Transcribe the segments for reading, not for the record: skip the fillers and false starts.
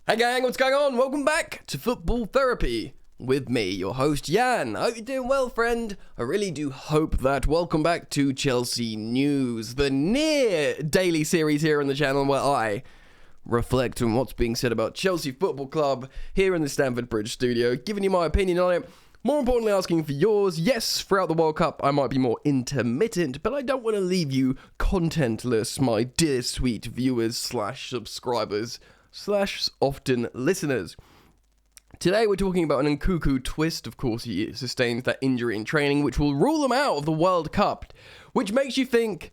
Hey gang, what's going on? Welcome back to Football Therapy with me, your host Jan. I hope you're doing well, friend. I really do hope that. Welcome back to Chelsea News, the near daily series here on the channel where I reflect on what's being said about Chelsea Football Club here in the Stamford Bridge studio, giving you my opinion on it. More importantly, asking for yours. Yes, throughout the World Cup, I might be more intermittent, but I don't want to leave you contentless, my dear sweet viewers slash subscribers slash often listeners. Today we're talking about an Nkunku twist. Of course, he sustains that injury in training, which will rule him out of the World Cup, which makes you think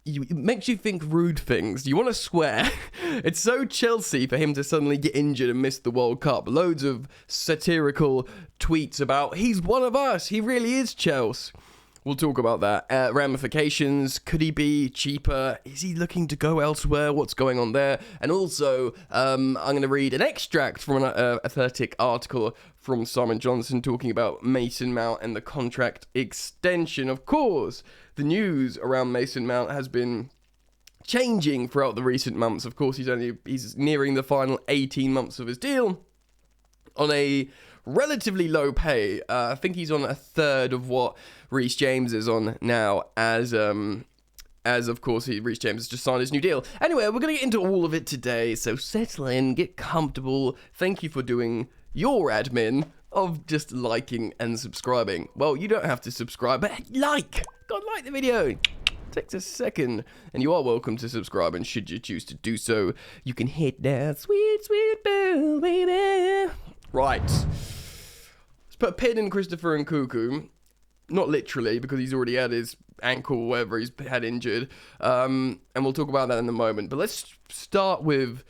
rude things. You want to swear. It's so Chelsea for him to suddenly get injured and miss the World Cup. Loads of satirical tweets about, he's one of us, he really is Chelsea. We'll talk about that. Ramifications, could he be cheaper? Is he looking to go elsewhere? What's going on there? And also, I'm going to read an extract from an Athletic article from Simon Johnson talking about Mason Mount and the contract extension. Of course, the news around Mason Mount has been changing throughout the recent months. Of course, he's nearing the final 18 months of his deal on a relatively low pay. I think he's on a third of what Reece James is on now, as of course Reece James has just signed his new deal. Anyway, we're going to get into all of it today, so settle in, get comfortable. Thank you for doing your admin of just liking and subscribing. Well, you don't have to subscribe, but like the video. It takes a second, and you are welcome to subscribe, and should you choose to do so, you can hit that sweet, sweet bell, baby. Right. Let's put a pin in Christopher Nkunku. Not literally, because he's already had his ankle or whatever he's had injured. And we'll talk about that in a moment. But let's start with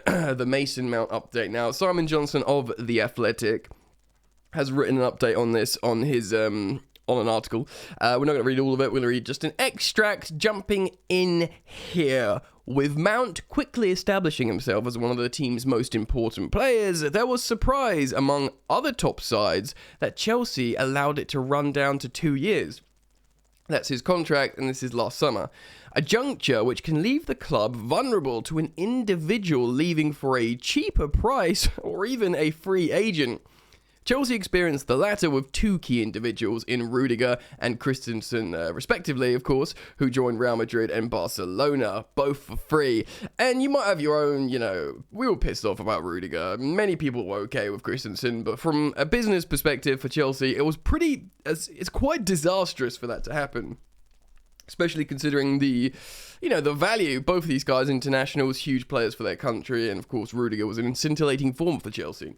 the Mason Mount update. Now, Simon Johnson of The Athletic has written an update on this on his on an article. We're not going to read all of it. We're going to read just an extract jumping in here. With Mount quickly establishing himself as one of the team's most important players, there was surprise among other top sides that Chelsea allowed it to run down to 2 years. That's his contract, and this is last summer. A juncture which can leave the club vulnerable to an individual leaving for a cheaper price or even a free agent. Chelsea experienced the latter with two key individuals in Rudiger and Christensen, respectively, of course, who joined Real Madrid and Barcelona, both for free. And you might have your own, we were pissed off about Rudiger. Many people were okay with Christensen, but from a business perspective for Chelsea, it was it's quite disastrous for that to happen. Especially considering the value. Both of these guys, internationals, huge players for their country, and of course Rudiger was in scintillating form for Chelsea.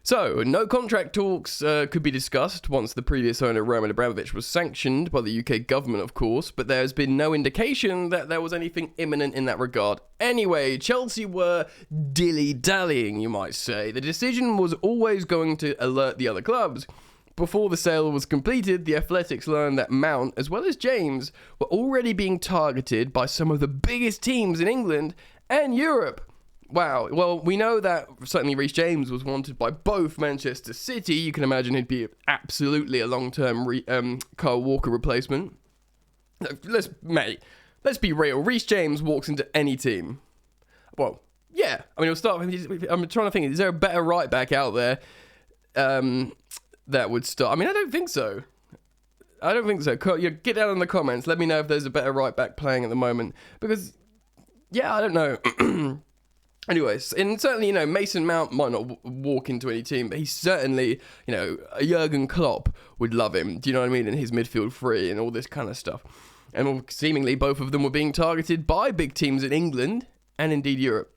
So, no contract talks could be discussed once the previous owner, Roman Abramovich, was sanctioned by the UK government, of course, but there's been no indication that there was anything imminent in that regard. Anyway, Chelsea were dilly-dallying, you might say. The decision was always going to alert the other clubs. Before the sale was completed, the Athletics learned that Mount, as well as James, were already being targeted by some of the biggest teams in England and Europe. Wow, well, we know that certainly Reece James was wanted by both Manchester City. You can imagine he'd be absolutely a long-term Kyle Walker replacement. Let's be real. Reece James walks into any team. Well, yeah. I mean, I'm trying to think, is there a better right-back out there that would start? I mean, I don't think so. Get down in the comments. Let me know if there's a better right-back playing at the moment. Because, yeah, I don't know. Anyways, and certainly, Mason Mount might not walk into any team, but he's certainly, Jurgen Klopp would love him. Do you know what I mean? And his midfield free and all this kind of stuff. And seemingly both of them were being targeted by big teams in England and indeed Europe.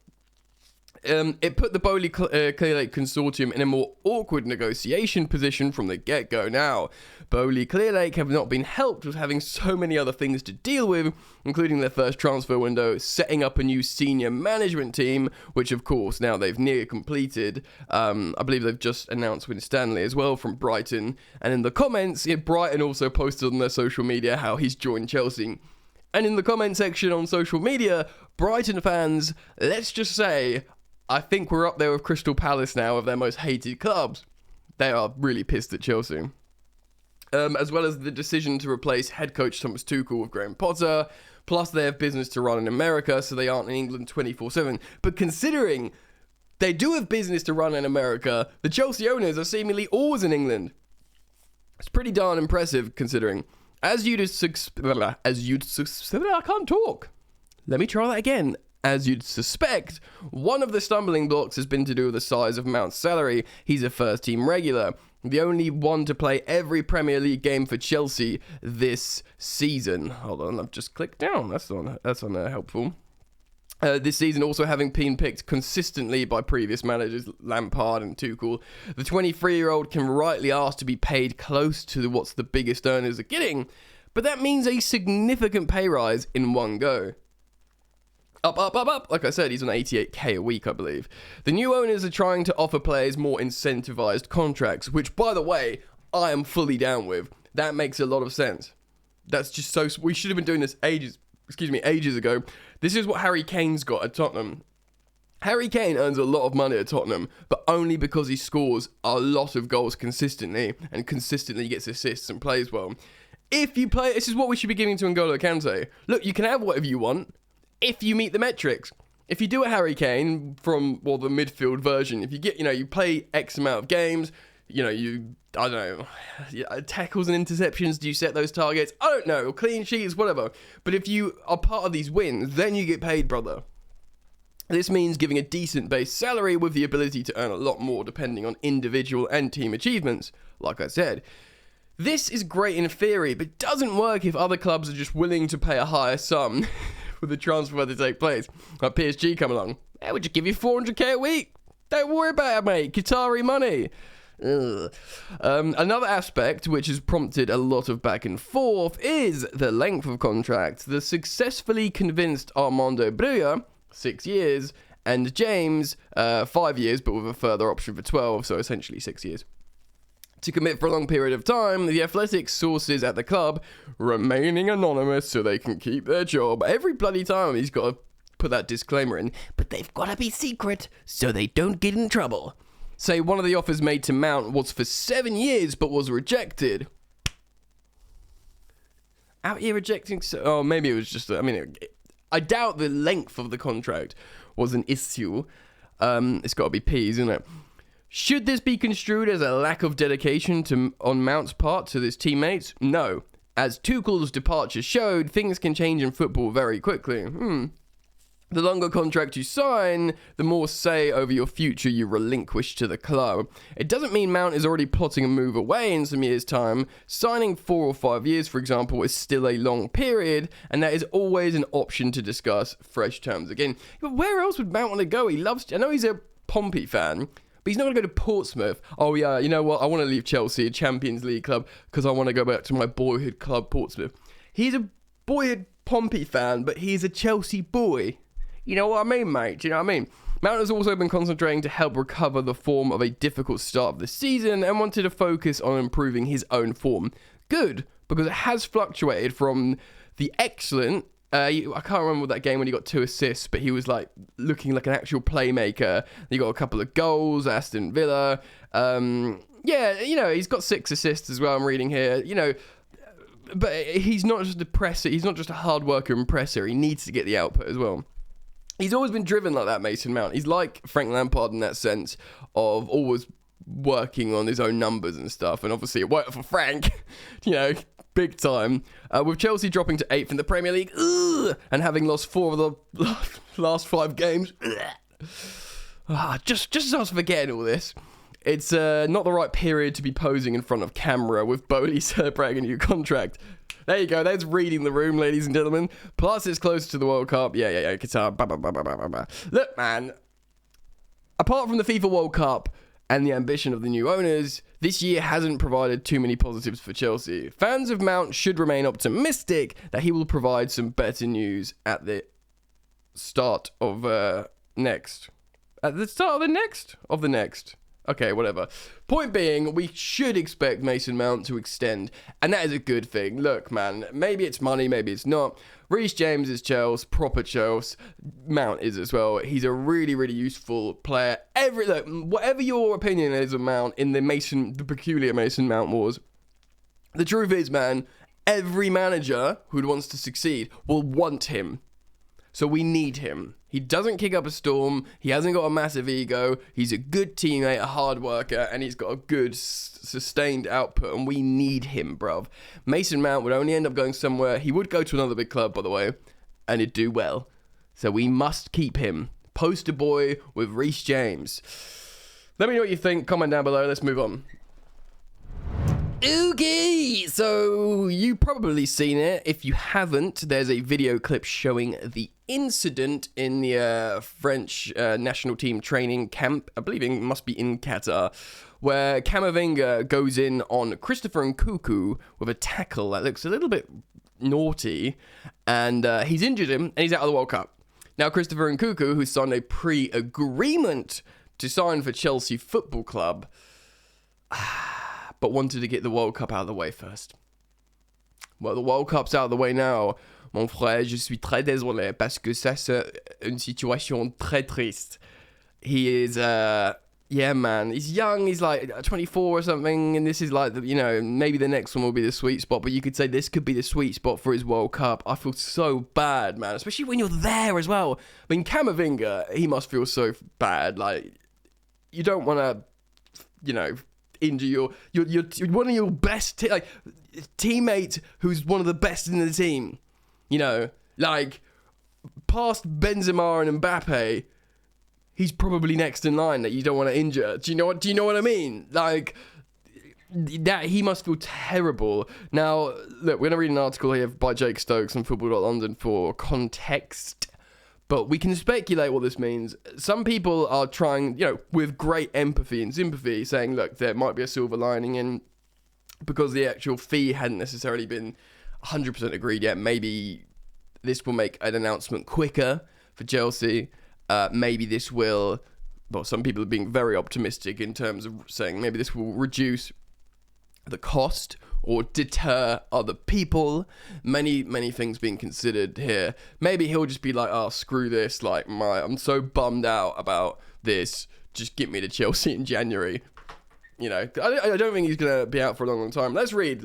It put the Boehly Clearlake consortium in a more awkward negotiation position from the get-go. Now, Boehly Clearlake have not been helped with having so many other things to deal with, including their first transfer window, setting up a new senior management team, which of course now they've nearly completed. I believe they've just announced Win Stanley as well from Brighton. And in the comments, Brighton also posted on their social media how he's joined Chelsea. And in the comment section on social media, Brighton fans, let's just say, I think we're up there with Crystal Palace now of their most hated clubs. They are really pissed at Chelsea. As well as the decision to replace head coach Thomas Tuchel with Graham Potter. Plus, they have business to run in America, so they aren't in England 24/7. But considering they do have business to run in America, the Chelsea owners are seemingly always in England. It's pretty darn impressive, considering. As you'd I can't talk. Let me try that again. As you'd suspect, one of the stumbling blocks has been to do with the size of Mount's salary. He's a first-team regular, the only one to play every Premier League game for Chelsea this season. Hold on, I've just clicked down. That's helpful. This season also having been picked consistently by previous managers, Lampard and Tuchel. The 23-year-old can rightly ask to be paid close to what's the biggest earners are getting, but that means a significant pay rise in one go. Up. Like I said, he's on 88k a week, I believe. The new owners are trying to offer players more incentivized contracts, which, by the way, I am fully down with. That makes a lot of sense. That's just so... We should have been doing this ages ago. This is what Harry Kane's got at Tottenham. Harry Kane earns a lot of money at Tottenham, but only because he scores a lot of goals consistently and consistently gets assists and plays well. If you play... This is what we should be giving to N'Golo Kante. Look, you can have whatever you want if you meet the metrics. If you do a Harry Kane from, well, the midfield version, if you get, you play X amount of games, tackles and interceptions, do you set those targets? I don't know, clean sheets, whatever. But if you are part of these wins, then you get paid, brother. This means giving a decent base salary with the ability to earn a lot more depending on individual and team achievements, like I said. This is great in theory, but doesn't work if other clubs are just willing to pay a higher sum for the transfer to take place. Like PSG come along, we'll just give you 400k a week. Don't worry about it, mate. Qatari money. Another aspect which has prompted a lot of back and forth is the length of contract. The successfully convinced Armando Broja, 6 years, and James, 5 years, but with a further option for 12, so essentially 6 years. To commit for a long period of time, the Athletic sources at the club remaining anonymous so they can keep their job. Every bloody time he's got to put that disclaimer in, but they've got to be secret so they don't get in trouble. Say one of the offers made to Mount was for 7 years but was rejected. Out here rejecting... maybe it was just... I doubt the length of the contract was an issue. It's got to be P's, isn't it? Should this be construed as a lack of dedication on Mount's part to his teammates? No. As Tuchel's departure showed, things can change in football very quickly. The longer contract you sign, the more say over your future you relinquish to the club. It doesn't mean Mount is already plotting a move away in some years' time. Signing 4 or 5 years, for example, is still a long period, and that is always an option to discuss fresh terms again. But where else would Mount want to go? I know he's a Pompey fan, but he's not going to go to Portsmouth. Oh yeah, you know what? I want to leave Chelsea, a Champions League club, because I want to go back to my boyhood club, Portsmouth. He's a boyhood Pompey fan, but he's a Chelsea boy. You know what I mean, mate? Do you know what I mean? Mount has also been concentrating to help recover the form of a difficult start of the season and wanted to focus on improving his own form. Good, because it has fluctuated from the excellent... I can't remember that game when he got 2 assists, but he was looking like an actual playmaker. He got a couple of goals, Aston Villa. He's got 6 assists as well, I'm reading here. But he's not just a presser. He's not just a hard worker and presser. He needs to get the output as well. He's always been driven like that, Mason Mount. He's like Frank Lampard in that sense of always working on his own numbers and stuff. And obviously it worked for Frank, big time. With Chelsea dropping to 8th in the Premier League and having lost 4 of the last 5 games. Just as I was forgetting all this. It's not the right period to be posing in front of camera with Boehly celebrating a new contract. There you go. There's reading the room, ladies and gentlemen. Plus, it's closer to the World Cup. Yeah. Qatar. Look, man. Apart from the FIFA World Cup and the ambition of the new owners, this year hasn't provided too many positives for Chelsea. Fans of Mount should remain optimistic that he will provide some better news at the start of next. At the start of the next? Of the next. Okay, whatever. Point being, we should expect Mason Mount to extend, and that is a good thing. Look, man, maybe it's money, maybe it's not. Reece James is Chelsea, proper Chelsea. Mount is as well. He's a really, really useful player. Whatever your opinion is of Mount in the peculiar Mason Mount wars, the truth is, man, Every manager who wants to succeed will want him. So we need him. He doesn't kick up a storm. He hasn't got a massive ego. He's a good teammate, a hard worker, and he's got a good sustained output, and we need him, bruv. Mason Mount would only end up going somewhere. He would go to another big club, by the way, and he'd do well. So we must keep him. Poster boy with Reece James. Let me know what you think. Comment down below. Let's move on. Okay, so you've probably seen it. If you haven't, there's a video clip showing the incident in the French national team training camp. I believe it must be in Qatar, where Camavinga goes in on Christopher Nkunku with a tackle that looks a little bit naughty, and he's injured him, and he's out of the World Cup. Now, Christopher Nkunku, who signed a pre-agreement to sign for Chelsea Football Club, but wanted to get the World Cup out of the way first. Well, the World Cup's out of the way now. Mon frère, je suis très désolé parce que ça, c'est une situation très triste. He is, yeah, man. He's young. He's like 24 or something. And this is like, maybe the next one will be the sweet spot. But you could say this could be the sweet spot for his World Cup. I feel so bad, man. Especially when you're there as well. I mean, Camavinga, he must feel so bad. Like, you don't want to, injure your one of your best teammates who's one of the best in the team, like past Benzema and Mbappe, he's probably next in line that you don't want to injure. Do you know what I mean? Like that, he must feel terrible. Now look, we're gonna read an article here by Jake Stokes on Football.London for context. But we can speculate what this means. Some people are trying, with great empathy and sympathy, saying, look, there might be a silver lining in, because the actual fee hadn't necessarily been 100% agreed yet. Maybe this will make an announcement quicker for Chelsea. Maybe this will, some people are being very optimistic in terms of saying maybe this will reduce the cost or deter other people. Many things being considered here. Maybe he'll just be like, oh, screw this, like I'm so bummed out about this, just get me to Chelsea in January. I don't think he's gonna be out for a long time. Let's read.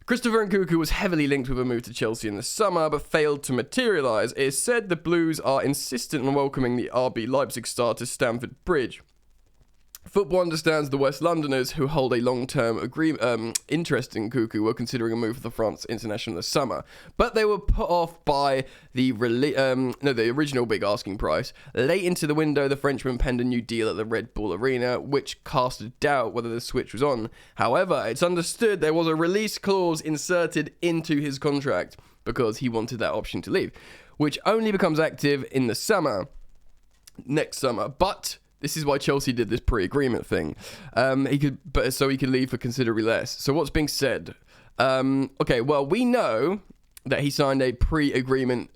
Christopher Nkunku was heavily linked with a move to Chelsea in the summer, but failed to materialise. It is said the Blues are insistent on welcoming the RB Leipzig star to Stamford Bridge. Football understands the West Londoners, who hold a long-term interest in Nkunku, were considering a move for the France international this summer, but they were put off by the original big asking price. Late into the window, the Frenchman penned a new deal at the Red Bull Arena, which cast a doubt whether the switch was on. However, it's understood there was a release clause inserted into his contract because he wanted that option to leave, which only becomes active in the next summer. But this is why Chelsea did this pre-agreement thing. He could leave for considerably less. So what's being said? Okay, well, we know that he signed a pre-agreement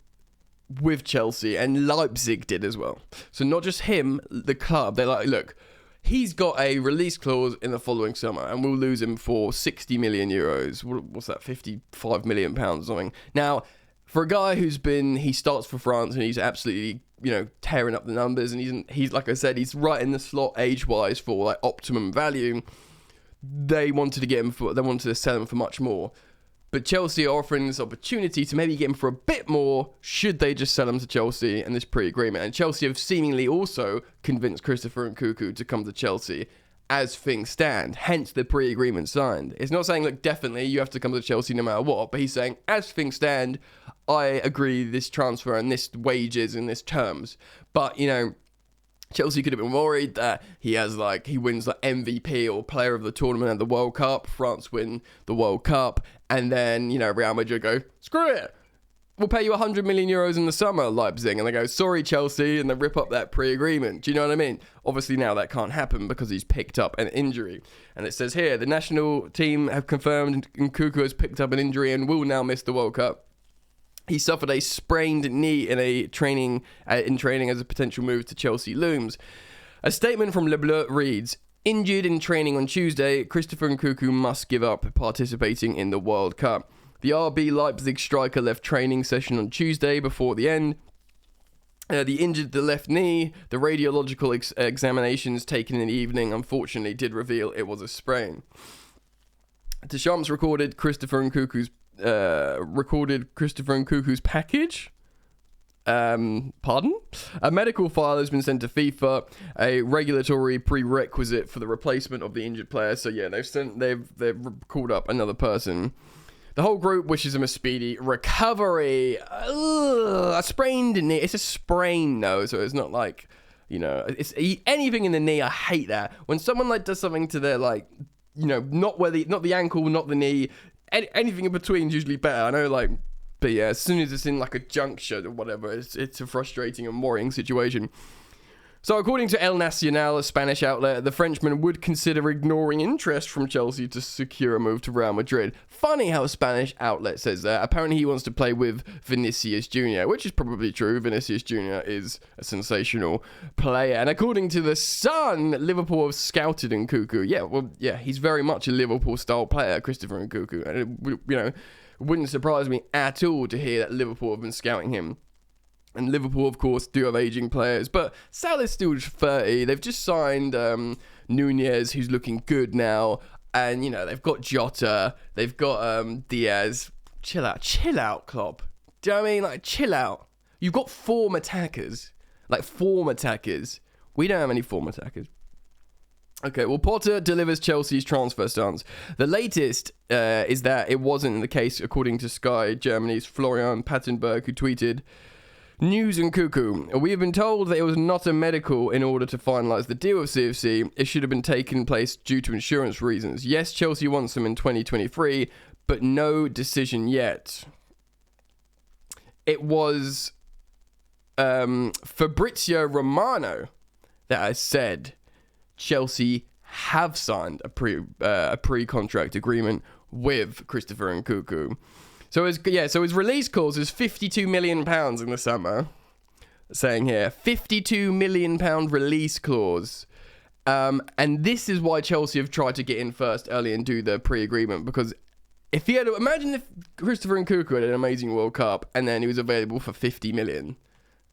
with Chelsea, and Leipzig did as well. So not just him, the club. They're like, look, he's got a release clause in the following summer, and we'll lose him for 60 million euros. What's that? 55 million pounds or something. Now, for a guy he starts for France, and he's absolutely tearing up the numbers, and he's like I said, he's right in the slot age-wise for like optimum value. They wanted to sell him for much more, but Chelsea are offering this opportunity to maybe get him for a bit more should they just sell him to Chelsea and this pre-agreement. And Chelsea have seemingly also convinced Christopher Nkunku to come to Chelsea as things stand, hence the pre-agreement signed. It's not saying, look, definitely you have to come to Chelsea no matter what, but he's saying, as things stand, I agree this transfer and this wages and this terms. But, Chelsea could have been worried that he wins like MVP or player of the tournament at the World Cup, France win the World Cup, and then, Real Madrid go, screw it, we'll pay you 100 million euros in the summer, Leipzig. And they go, sorry, Chelsea, and they rip up that pre-agreement. Do you know what I mean? Obviously now that can't happen because he's picked up an injury. And it says here, the national team have confirmed Nkunku has picked up an injury and will now miss the World Cup. He suffered a sprained knee in training as a potential move to Chelsea looms. A statement from Le Bleu reads, injured in training on Tuesday, Christopher Nkunku must give up participating in the World Cup. The RB Leipzig striker left training session on Tuesday before the end. The injured the left knee. The radiological examinations taken in the evening unfortunately did reveal it was a sprain. Deschamps recorded Christopher Nkunku's package. Pardon? A medical file has been sent to FIFA, a regulatory prerequisite for the replacement of the injured player. So yeah, they've called up another person. The whole group wishes him a speedy recovery. A sprained knee. It's a sprain though, so it's not like, you know, it's anything in the knee. I hate that when someone like does something to their, like, you know, not the ankle, not the knee, anything in between is usually better. I know, like, but yeah, as soon as it's in like a juncture or whatever, it's a frustrating and worrying situation. So according to El Nacional, a Spanish outlet, the Frenchman would consider ignoring interest from Chelsea to secure a move to Real Madrid. Funny how a Spanish outlet says that. Apparently he wants to play with Vinicius Jr., which is probably true. Vinicius Jr. is a sensational player. And according to The Sun, Liverpool have scouted Nkunku. Yeah, well, yeah, he's very much a Liverpool-style player, Christopher Nkunku. And, it wouldn't surprise me at all to hear that Liverpool have been scouting him. And Liverpool, of course, do have aging players. But Salah's still just 30. They've just signed Nunez, who's looking good now. And, you know, they've got Jota. They've got Diaz. Chill out, Klopp. Do you know what I mean? Like, chill out. You've got form attackers. Like, form attackers. We don't have any form attackers. Okay, well, Potter delivers Chelsea's transfer stance. The latest is that it wasn't the case, according to Sky Germany's Florian Pattenberg, who tweeted, "News Nkunku. We have been told that it was not a medical in order to finalise the deal with CFC. It should have been taken place due to insurance reasons. Yes, Chelsea wants him in 2023, but no decision yet." It was Fabrizio Romano that has said Chelsea have signed a pre-contract agreement with Christopher Nkunku. So his release clause is £52 million in the summer. Saying here, £52 million release clause. And this is why Chelsea have tried to get in first early and do the pre-agreement, because imagine if Christopher Nkunku had an amazing World Cup and then he was available for 50 million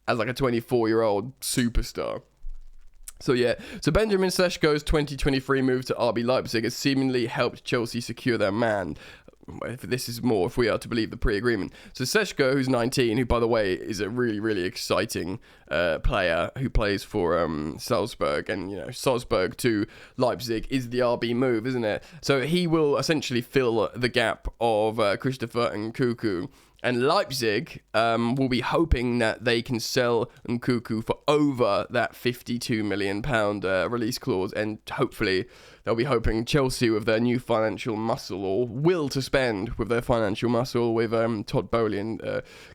as like a 24-year-old superstar. So Benjamin Seschko's 2023 move to RB Leipzig has seemingly helped Chelsea secure their man. If we are to believe the pre-agreement. So Seško, who's 19, who, by the way, is a really, really exciting player who plays for Salzburg, and, you know, Salzburg to Leipzig is the RB move, isn't it? So he will essentially fill the gap of Christopher Nkunku. And Leipzig will be hoping that they can sell Nkunku for over that £52 million release clause. And hopefully they'll be hoping Chelsea, with their new financial muscle, or will to spend with their financial muscle with Todd Boehly and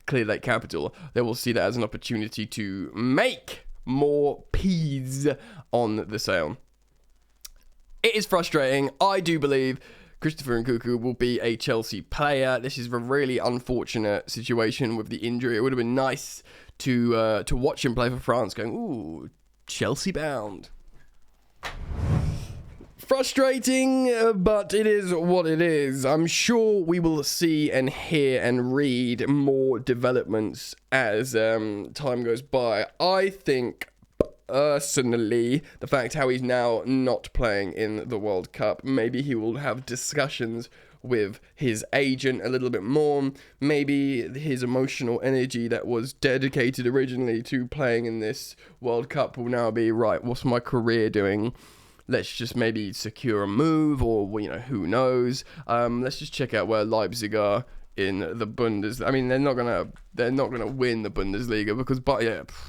Clearlake Capital, they will see that as an opportunity to make more peas on the sale. It is frustrating. I do believe Christopher Nkunku will be a Chelsea player. This is a really unfortunate situation with the injury. It would have been nice to watch him play for France, going, ooh, Chelsea bound. Frustrating, but it is what it is. I'm sure we will see and hear and read more developments as time goes by. I think, personally, the fact how he's now not playing in the World Cup, maybe he will have discussions with his agent a little bit more. Maybe his emotional energy that was dedicated originally to playing in this World Cup will now be, right, what's my career doing? Let's just maybe secure a move, or, you know, who knows? Let's just check out where Leipzig are in the Bundesliga. I mean, they're not gonna win the Bundesliga, because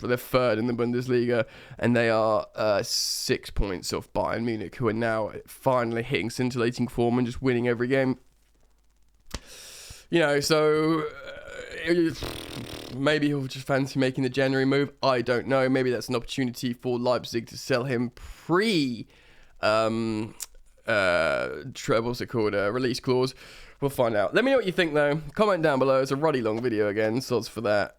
they're third in the Bundesliga, and they are 6 points off Bayern Munich, who are now finally hitting scintillating form and just winning every game. You know, so maybe he'll just fancy making the January move. I don't know. Maybe that's an opportunity for Leipzig to sell him release clause. We'll find out. Let me know what you think, though. Comment down below. It's a ruddy long video again. Sods for that.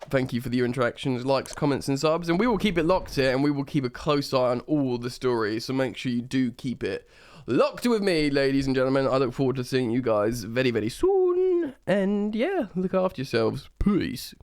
Thank you for your interactions, likes, comments, and subs. And we will keep it locked here, and we will keep a close eye on all the stories. So make sure you do keep it locked with me, ladies and gentlemen. I look forward to seeing you guys very, very soon. And yeah, look after yourselves. Peace.